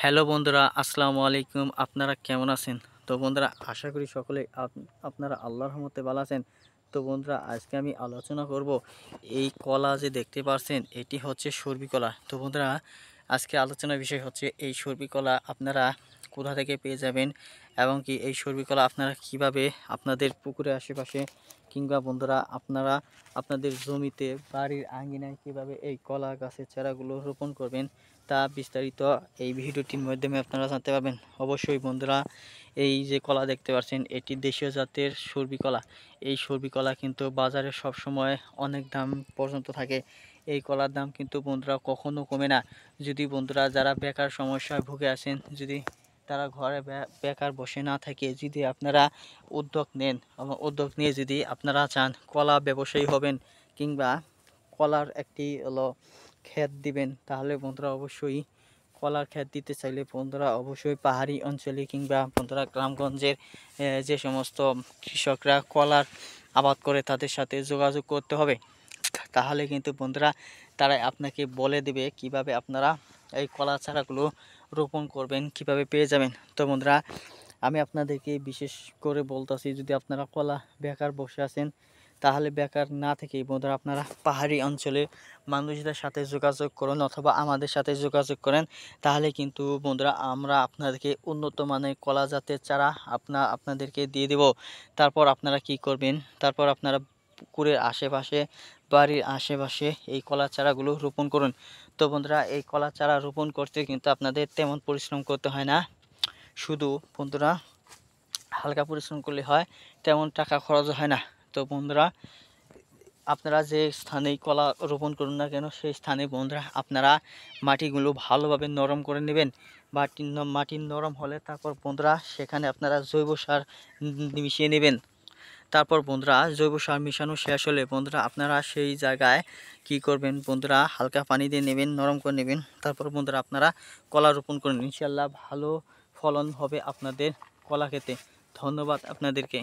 Hello বন্ধুরা, আসসালামু আলাইকুম। আপনারা কেমন আছেন? তো বন্ধুরা, আশা করি সকলেই আপনারা আল্লাহর রহমতে ভালো আছেন। তো বন্ধুরা, আজকে আমি আলোচনা করব এই কলা যে দেখতে পাচ্ছেন, এটি হচ্ছে সর্বি কলা। তো বন্ধুরা, আজকে আলোচনার বিষয় হচ্ছে এই সর্বি কলা আপনারা কোথা থেকে পেয়ে যাবেন এবং কি এই সর্বি কলা আপনারা কিভাবে আপনাদের পুকুরের আশেপাশে কিংবা বন্ধুরা আপনারা আপনাদের জমিতে বাড়ির আঙ্গিনায় কিভাবে এই কলা গাছের চারাগুলো রোপণ করবেন তা বিস্তারিত এই ভিডিওটির মাধ্যমে আপনারা জানতে পারবেন। অবশ্যই বন্ধুরা, এই যে কলা দেখতে পাচ্ছেন, এটি দেশীয় জাতের সর্বি কলা। এই সর্বি কলা কিন্তু বাজারে সব সময় অনেক দাম পর্যন্ত থাকে। এই কলার দাম কিন্তু বন্ধুরা কখনো কমে না। যদি বন্ধুরা যারা বেকার সমস্যায় ভুগে আছেন, যদি তারা ঘরে বেকার বসে না থাকে, যদি আপনারা উদ্যোগ নেন এবং উদ্যোগ নিয়ে যদি আপনারা চান কলা ব্যবসায়ী হবেন কিংবা কলার একটি হলো ক্ষেত দিবেন, তাহলে বন্ধুরা অবশ্যই কলার ক্ষেত দিতে চাইলে বন্ধুরা অবশ্যই পাহাড়ি অঞ্চলে কিংবা বন্ধুরা গ্রামগঞ্জের যে সমস্ত কৃষকরা কলার আবাদ করে তাদের সাথে যোগাযোগ করতে হবে। তাহলে কিন্তু বন্ধুরা তারা আপনাকে বলে দেবে কিভাবে আপনারা এই কলা চারাগুলো রোপণ করবেন, কিভাবে পেয়ে যাবেন। তো বন্ধুরা, আমি আপনাদেরকে বিশেষ করে বলতেছি, যদি আপনারা কলা বেকার বসে আছেন, তাহলে বেকার না থেকেই বন্ধুরা আপনারা পাহাড়ি অঞ্চলে মানুষদের সাথে যোগাযোগ করুন অথবা আমাদের সাথে যোগাযোগ করেন। তাহলে কিন্তু বন্ধুরা আমরা আপনাদেরকে উন্নত মানের কলা জাতের চারা আপনাদেরকে দিয়ে দেব। তারপর আপনারা কি করবেন, তারপর আপনারা পুকুরের আশেপাশে বাড়ির আশেপাশে এই কলা চারাগুলো রোপণ করুন। তো বন্ধুরা, এই কলা চারা রোপণ করতে কিন্তু আপনাদের তেমন পরিশ্রম করতে হয় না। শুধু বন্ধুরা হালকা পরিশ্রম করলে হয়, তেমন টাকা খরচ হয় না। তো বন্ধুরা, আপনারা যে স্থানেই কলা রোপণ করুন না কেন, সেই স্থানে বন্ধুরা আপনারা মাটিগুলো ভালোভাবে নরম করে নেবেন। মাটি নরম হলে তারপর বন্ধুরা সেখানে আপনারা জৈব সার মিশিয়ে নেবেন। তারপর বন্ধুরা জৈব সার মিশানো শেষ হলে বন্ধুরা আপনারা সেই জায়গায় কি করবেন, বন্ধুরা হালকা পানি দিয়ে নেবেন, নরম করে নেবেন। তারপর বন্ধুরা আপনারা কলা রোপণ করুন, ইনশাল্লাহ ভালো ফলন হবে আপনাদের কলা খেতে। ধন্যবাদ আপনাদেরকে।